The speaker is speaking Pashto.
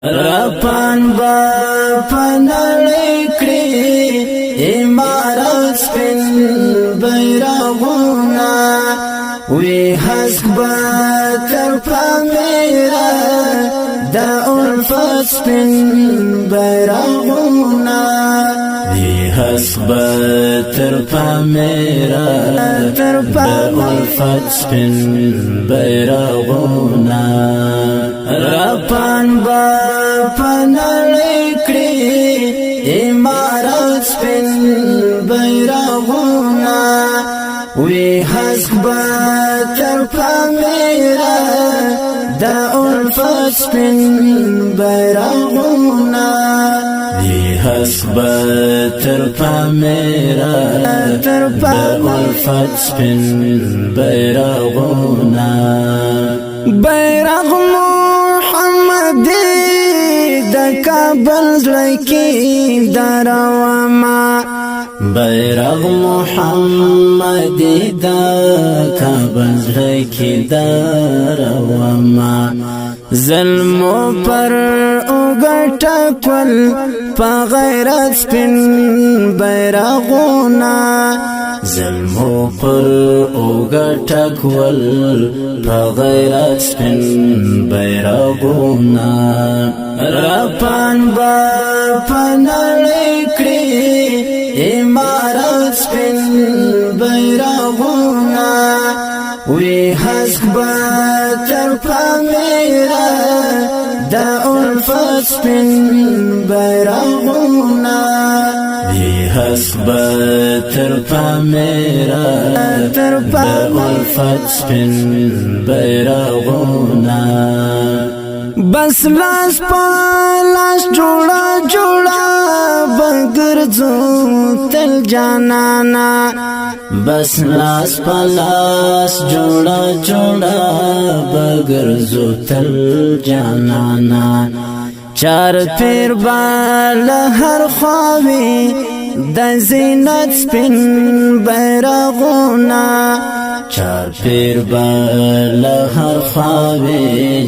رپان با پنړی کړی امارات سپین بیرغونه وی حسب تر پامیرا دا الفت سپین بیرغونه وی حسب تر پامیرا دا الفت سپین بیرغونه رپان با پنړی کړی امارات سپین بیرغونه وی حسب تر پامیرا دا الفت سپین بیرغونه وی حسب تر پامیرا دا الفت سپین بیرغونه بیرغ کابل زلکی دروما بیرغ محمدی دا کابل زلکی دروما ظلمو پر اگٹا کل پا غیرت سپین بیرغونا ظلمو پر اگٹا کل پا غیرت سپین بیرغونا رپان با پنړی کړی امارات سپین بیرغونه وی حسب تر پامیرا دا الفت سپین بیرغونه وی حسب تر پامیرا دا الفت سپین بیرغونه بس لاس پالاس جوڑا جوڑا بگرزو تل جانانا بس لاس پالاس جوڑا جوڑا بگرزو تل جانانا چار پیر بال ہر خواوی دا زینت سپین بیرغونا چار پیر بال ہر خواوی